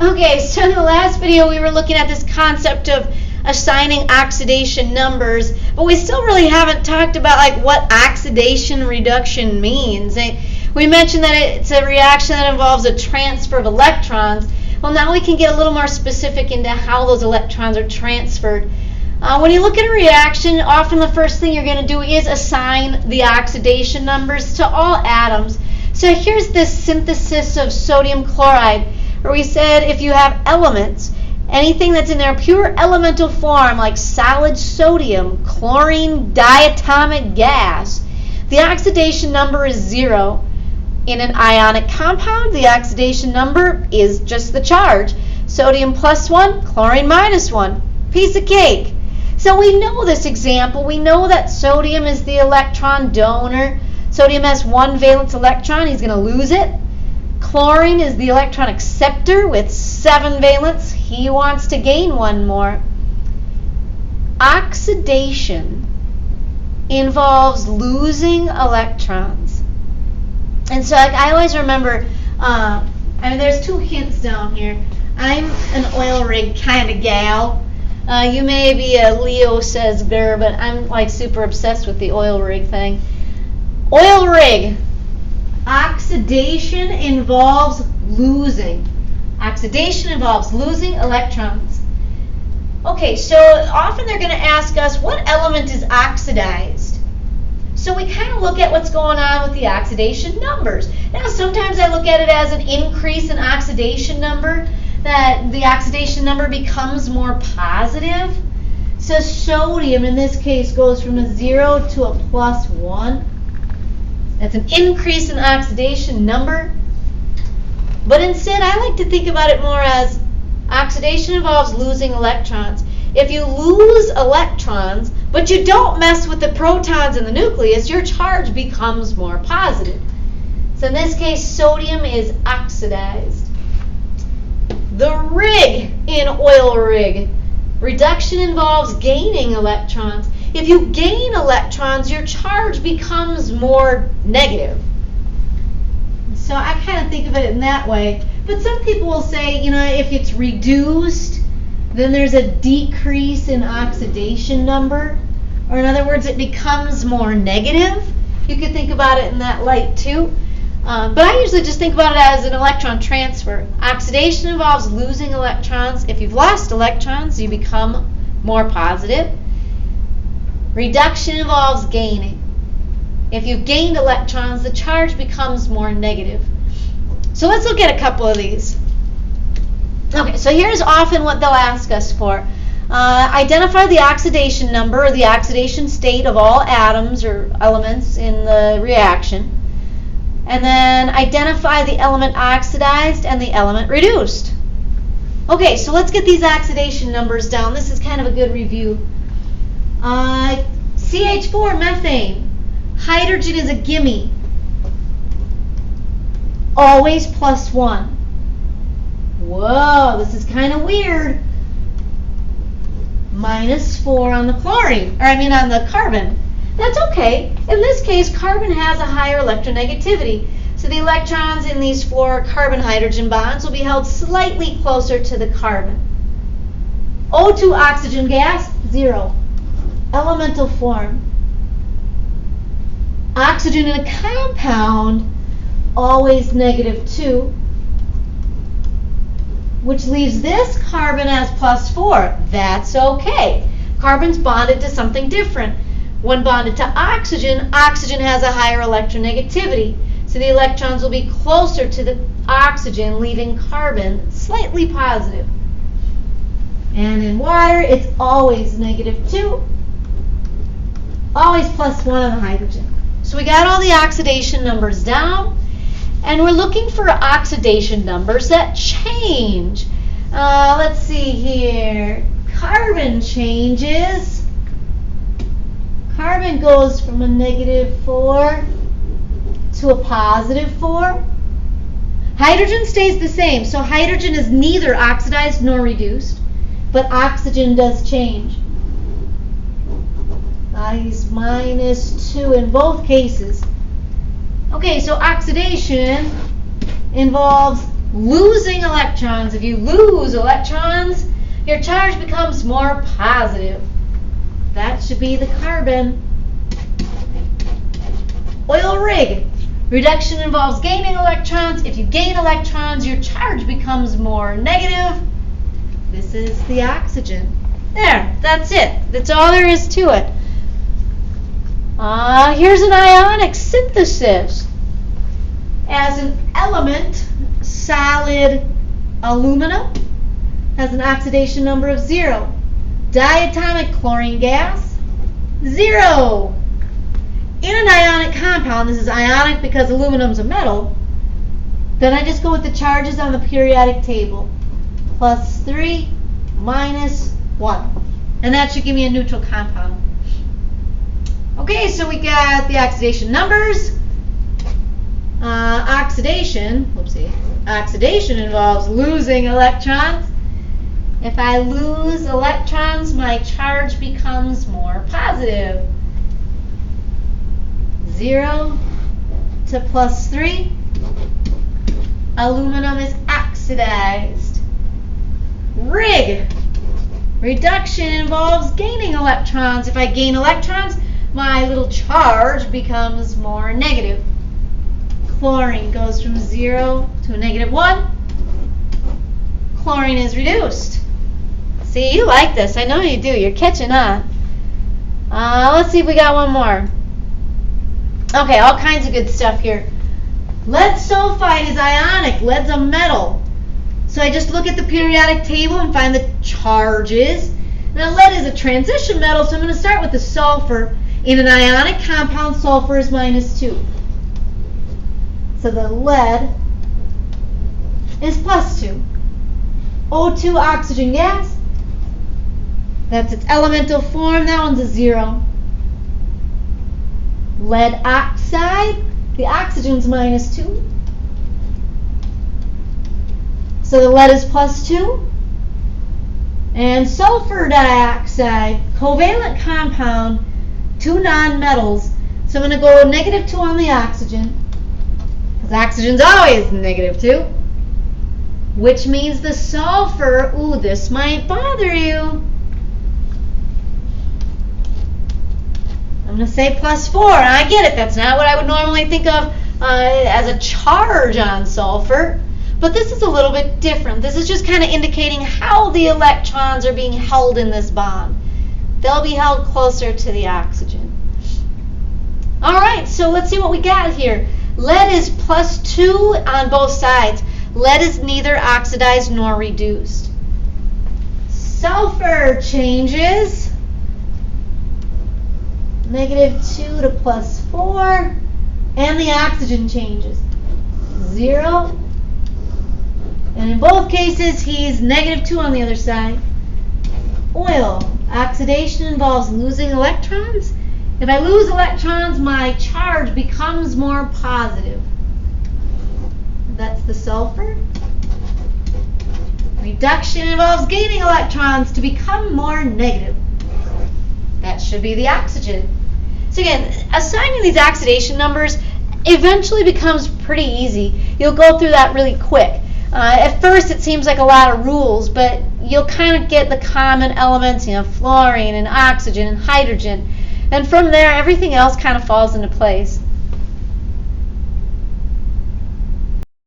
Okay, so in the last video we were looking at this concept of assigning oxidation numbers, but we still really haven't talked about like what oxidation reduction means. We mentioned that it's a reaction that involves a transfer of electrons. Well, now we can get a little more specific into how those electrons are transferred. When you look at a reaction, often the first thing you're going to do is assign the oxidation numbers to all atoms. So here's this synthesis of sodium chloride, where we said if you have elements, anything that's in their pure elemental form, like solid sodium, chlorine, diatomic gas, the oxidation number is 0. In an ionic compound, the oxidation number is just the charge. Sodium +1, chlorine -1. Piece of cake. So we know this example. We know that sodium is the electron donor. Sodium has 1 valence electron. He's going to lose it. Chlorine is the electron acceptor with 7 valence. He wants to gain 1 more. Oxidation involves losing electrons. And so I always remember, there's 2 hints down here. I'm an oil rig kind of gal. You may be a Leo says girl, but I'm like super obsessed with the oil rig thing. Oil rig. Oxidation involves losing. Oxidation involves losing electrons. Okay, so often they're going to ask us what element is oxidized. So we kind of look at what's going on with the oxidation numbers. Now sometimes I look at it as an increase in oxidation number, that the oxidation number becomes more positive. So sodium in this case goes from a 0 to a +1. That's an increase in oxidation number. But instead, I like to think about it more as oxidation involves losing electrons. If you lose electrons, but you don't mess with the protons in the nucleus, your charge becomes more positive. So in this case, sodium is oxidized. The rig in oil rig. Reduction involves gaining electrons. If you gain electrons, your charge becomes more negative. So I kind of think of it in that way. But some people will say, if it's reduced, then there's a decrease in oxidation number. Or in other words, it becomes more negative. You could think about it in that light too. But I usually just think about it as an electron transfer. Oxidation involves losing electrons. If you've lost electrons, you become more positive. Reduction involves gaining. If you've gained electrons, the charge becomes more negative. So let's look at a couple of these. Okay, so here's often what they'll ask us for. Identify the oxidation number or the oxidation state of all atoms or elements in the reaction. And then identify the element oxidized and the element reduced. Okay, so let's get these oxidation numbers down. This is kind of a good review. CH4, methane. Hydrogen is a gimme. Always +1. Whoa, this is kind of weird. -4 on the chlorine, on the carbon. That's okay. In this case, carbon has a higher electronegativity. So the electrons in these 4 carbon-hydrogen bonds will be held slightly closer to the carbon. O2 oxygen gas, 0. Elemental form. Oxygen in a compound, always -2. Which leaves this carbon as +4. That's okay. Carbon's bonded to something different. When bonded to oxygen, oxygen has a higher electronegativity. So the electrons will be closer to the oxygen, leaving carbon slightly positive. And in water, it's always -2. Always +1 on the hydrogen. So we got all the oxidation numbers down. And we're looking for oxidation numbers that change. Let's see here. Carbon changes. Carbon goes from a -4 to a +4. Hydrogen stays the same. So hydrogen is neither oxidized nor reduced. But oxygen does change. He's -2 in both cases. Okay, so oxidation involves losing electrons. If you lose electrons, your charge becomes more positive. That should be the carbon. Oil rig. Reduction involves gaining electrons. If you gain electrons, your charge becomes more negative. This is the oxygen. There, that's it. That's all there is to it. Here's an ionic synthesis. As an element, solid aluminum has an oxidation number of 0. Diatomic chlorine gas, 0. In an ionic compound, this is ionic because aluminum's a metal, then I just go with the charges on the periodic table. +3, -1. And that should give me a neutral compound. Okay, so we got the oxidation numbers. Oxidation involves losing electrons. If I lose electrons, my charge becomes more positive. 0 to +3. Aluminum is oxidized. Rig. Reduction involves gaining electrons. If I gain electrons, my little charge becomes more negative. Chlorine goes from 0 to a -1. Chlorine is reduced. See, you like this. I know you do. You're catching on. Let's see if we got one more. Okay, all kinds of good stuff here. Lead sulfide is ionic. Lead's a metal. So I just look at the periodic table and find the charges. Now lead is a transition metal, so I'm going to start with the sulfur. In an ionic compound, sulfur is -2. So the lead is +2. O2 oxygen gas. That's its elemental form. That one's a 0. Lead oxide. The oxygen's -2. So the lead is +2. And sulfur dioxide, covalent compound, 2 nonmetals. So I'm going to go -2 on the oxygen, because oxygen's always -2, which means the sulfur, this might bother you. I'm going to say +4. I get it. That's not what I would normally think of as a charge on sulfur. But this is a little bit different. This is just kind of indicating how the electrons are being held in this bond. They'll be held closer to the oxygen. All right, so let's see what we got here. Lead is +2 on both sides. Lead is neither oxidized nor reduced. Sulfur changes. -2 to +4. And the oxygen changes. 0. And in both cases, he's -2 on the other side. Oil. Oxidation involves losing electrons. If I lose electrons, my charge becomes more positive. That's the sulfur. Reduction involves gaining electrons to become more negative. That should be the oxygen. So again, assigning these oxidation numbers eventually becomes pretty easy. You'll go through that really quick. At first it seems like a lot of rules, but you'll kind of get the common elements, fluorine and oxygen and hydrogen. And from there, everything else kind of falls into place.